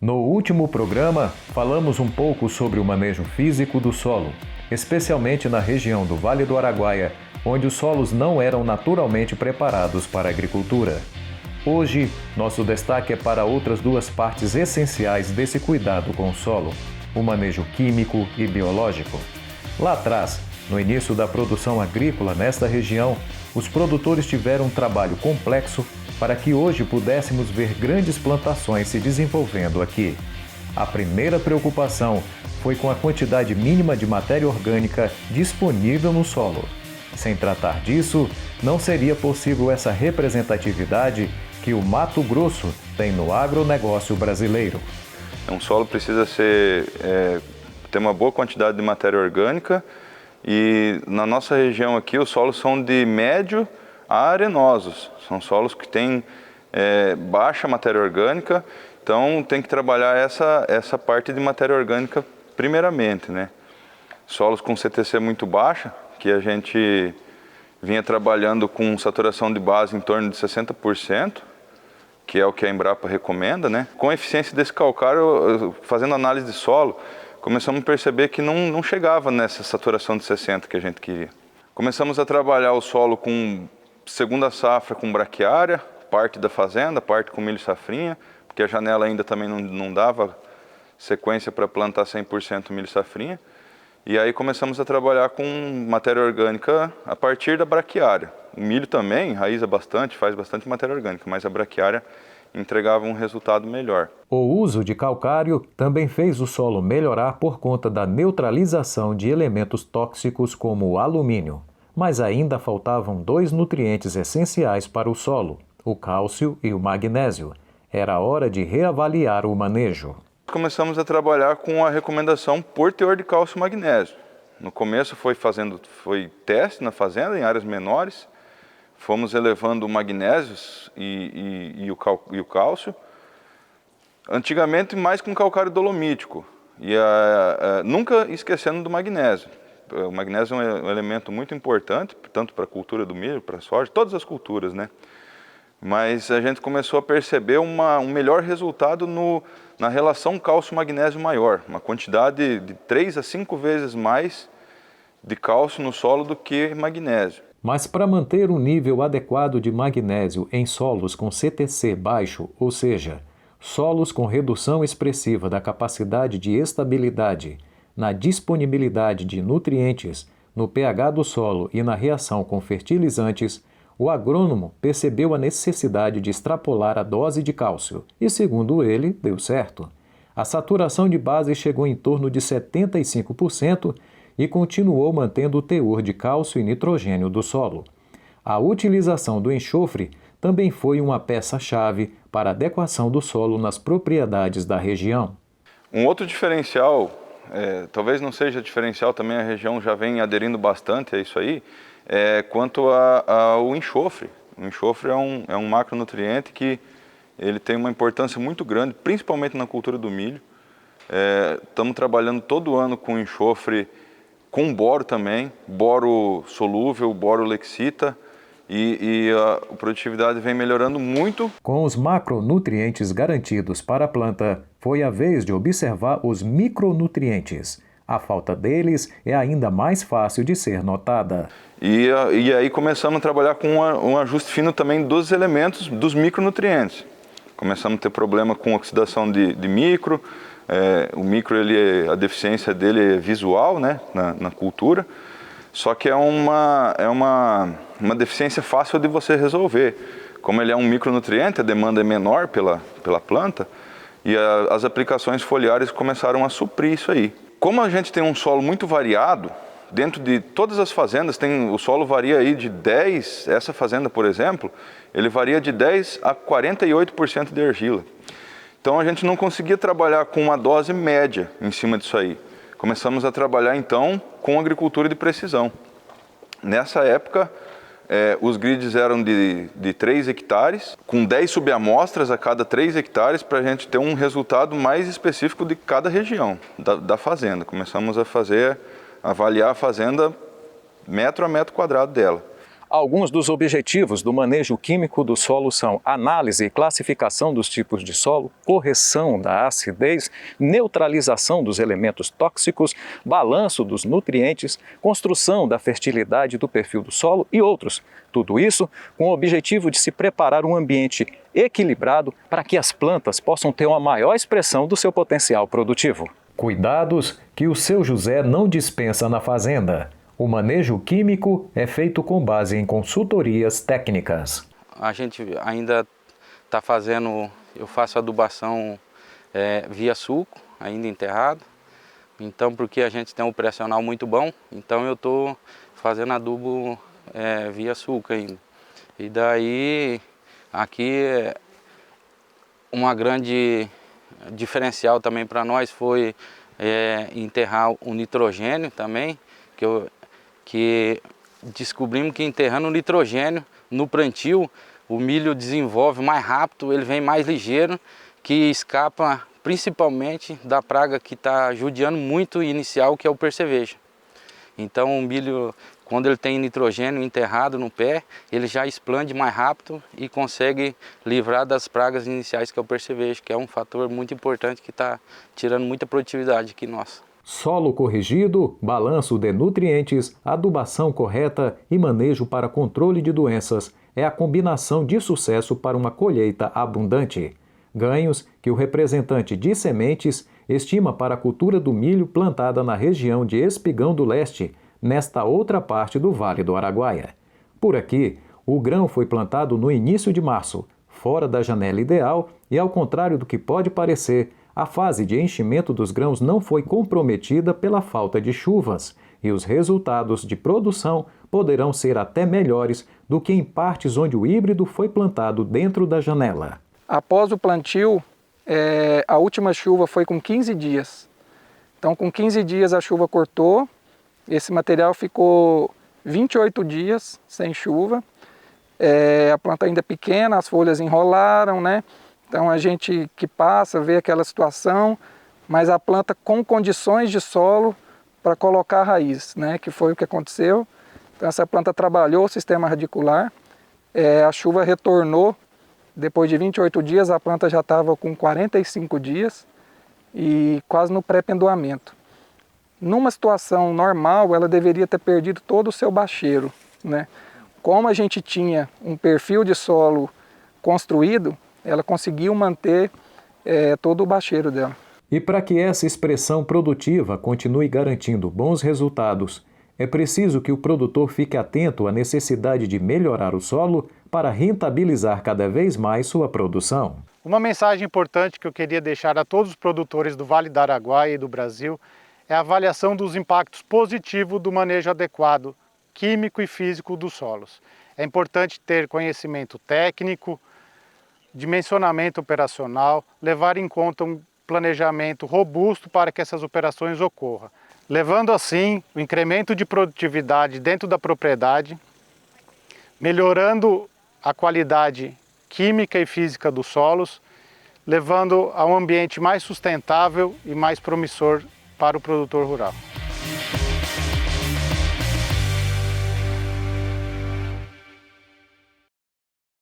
No último programa, falamos um pouco sobre o manejo físico do solo, especialmente na região do Vale do Araguaia, onde os solos não eram naturalmente preparados para a agricultura. Hoje, nosso destaque é para outras duas partes essenciais desse cuidado com o solo, o manejo químico e biológico. Lá atrás, no início da produção agrícola nesta região, os produtores tiveram um trabalho complexo para que hoje pudéssemos ver grandes plantações se desenvolvendo aqui. A primeira preocupação foi com a quantidade mínima de matéria orgânica disponível no solo. Sem tratar disso, não seria possível essa representatividade que o Mato Grosso tem no agronegócio brasileiro. Um solo precisa ter uma boa quantidade de matéria orgânica e na nossa região aqui os solos são de médio a arenosos. São solos que têm baixa matéria orgânica, então tem que trabalhar essa parte de matéria orgânica primeiramente, né? Solos com CTC muito baixa, que a gente vinha trabalhando com saturação de base em torno de 60%, que é o que a Embrapa recomenda, né? Com a eficiência desse calcário, fazendo análise de solo, começamos a perceber que não chegava nessa saturação de 60% que a gente queria. Começamos a trabalhar o solo com segunda safra com braquiária, parte da fazenda, parte com milho safrinha, porque a janela ainda também não dava sequência para plantar 100% milho safrinha. E aí começamos a trabalhar com matéria orgânica a partir da braquiária. O milho também raiza bastante, faz bastante matéria orgânica, mas a braquiária entregava um resultado melhor. O uso de calcário também fez o solo melhorar por conta da neutralização de elementos tóxicos como o alumínio. Mas ainda faltavam dois nutrientes essenciais para o solo, o cálcio e o magnésio. Era hora de reavaliar o manejo. Começamos a trabalhar com a recomendação por teor de cálcio e magnésio. No começo foi teste na fazenda, em áreas menores. Fomos elevando o magnésio e o cálcio. Antigamente mais com calcário dolomítico, nunca esquecendo do magnésio. O magnésio é um elemento muito importante, tanto para a cultura do milho, para a soja, todas as culturas, né? Mas a gente começou a perceber um melhor resultado na relação cálcio-magnésio maior, uma quantidade de 3 a 5 vezes mais de cálcio no solo do que magnésio. Mas para manter um nível adequado de magnésio em solos com CTC baixo, ou seja, solos com redução expressiva da capacidade de estabilidade, na disponibilidade de nutrientes, no pH do solo e na reação com fertilizantes, o agrônomo percebeu a necessidade de extrapolar a dose de cálcio e, segundo ele, deu certo. A saturação de base chegou em torno de 75% e continuou mantendo o teor de cálcio e nitrogênio do solo. A utilização do enxofre também foi uma peça-chave para a adequação do solo nas propriedades da região. Um outro diferencial, talvez não seja diferencial, também a região já vem aderindo bastante a isso aí, quanto ao enxofre. O enxofre é um macronutriente que ele tem uma importância muito grande, principalmente na cultura do milho. Estamos trabalhando todo ano com enxofre, com boro também, boro solúvel, boro lexita, e a produtividade vem melhorando muito. Com os macronutrientes garantidos para a planta, foi a vez de observar os micronutrientes. A falta deles é ainda mais fácil de ser notada. E aí começamos a trabalhar com um ajuste fino também dos elementos, dos micronutrientes. Começamos a ter problema com oxidação de micro. O micro, a deficiência dele é visual, né, na cultura. Só que é uma deficiência fácil de você resolver. Como ele é um micronutriente, a demanda é menor pela planta, e as aplicações foliares começaram a suprir isso aí. Como a gente tem um solo muito variado, dentro de todas as fazendas, o solo varia aí de 10%, essa fazenda, por exemplo, ele varia de 10% a 48% de argila. Então a gente não conseguia trabalhar com uma dose média em cima disso aí. Começamos a trabalhar então com agricultura de precisão. Nessa época, os grids eram de 3 hectares, com 10 subamostras a cada 3 hectares, para a gente ter um resultado mais específico de cada região da fazenda. Começamos a avaliar a fazenda metro a metro quadrado dela. Alguns dos objetivos do manejo químico do solo são análise e classificação dos tipos de solo, correção da acidez, neutralização dos elementos tóxicos, balanço dos nutrientes, construção da fertilidade do perfil do solo e outros. Tudo isso com o objetivo de se preparar um ambiente equilibrado para que as plantas possam ter uma maior expressão do seu potencial produtivo. Cuidados que o seu José não dispensa na fazenda. O manejo químico é feito com base em consultorias técnicas. A gente ainda está fazendo, eu faço adubação via suco, ainda enterrado. Então, porque a gente tem um operacional muito bom, então eu estou fazendo adubo via suco ainda. E daí, aqui, uma grande diferencial também para nós foi enterrar o nitrogênio também, que descobrimos que enterrando o nitrogênio no plantio, o milho desenvolve mais rápido, ele vem mais ligeiro, que escapa principalmente da praga que está judiando muito inicial, que é o percevejo. Então o milho, quando ele tem nitrogênio enterrado no pé, ele já explode mais rápido e consegue livrar das pragas iniciais, que é o percevejo, que é um fator muito importante que está tirando muita produtividade aqui nossa. Solo corrigido, balanço de nutrientes, adubação correta e manejo para controle de doenças é a combinação de sucesso para uma colheita abundante. Ganhos que o representante de sementes estima para a cultura do milho plantada na região de Espigão do Leste, nesta outra parte do Vale do Araguaia. Por aqui, o grão foi plantado no início de março, fora da janela ideal e, ao contrário do que pode parecer, a fase de enchimento dos grãos não foi comprometida pela falta de chuvas e os resultados de produção poderão ser até melhores do que em partes onde o híbrido foi plantado dentro da janela. Após o plantio, a última chuva foi com 15 dias. Então, com 15 dias a chuva cortou, esse material ficou 28 dias sem chuva. A planta ainda é pequena, as folhas enrolaram, né? Então a gente que passa, vê aquela situação, mas a planta com condições de solo para colocar a raiz, né? Que foi o que aconteceu. Então essa planta trabalhou o sistema radicular, a chuva retornou, depois de 28 dias a planta já estava com 45 dias e quase no pré-pendoamento. Numa situação normal, ela deveria ter perdido todo o seu bacheiro, né? Como a gente tinha um perfil de solo construído, ela conseguiu manter todo o bacheiro dela. E para que essa expressão produtiva continue garantindo bons resultados, é preciso que o produtor fique atento à necessidade de melhorar o solo para rentabilizar cada vez mais sua produção. Uma mensagem importante que eu queria deixar a todos os produtores do Vale do Araguaia e do Brasil é a avaliação dos impactos positivos do manejo adequado, químico e físico dos solos. É importante ter conhecimento técnico, dimensionamento operacional, levar em conta um planejamento robusto para que essas operações ocorram, levando assim o incremento de produtividade dentro da propriedade, melhorando a qualidade química e física dos solos, levando a um ambiente mais sustentável e mais promissor para o produtor rural.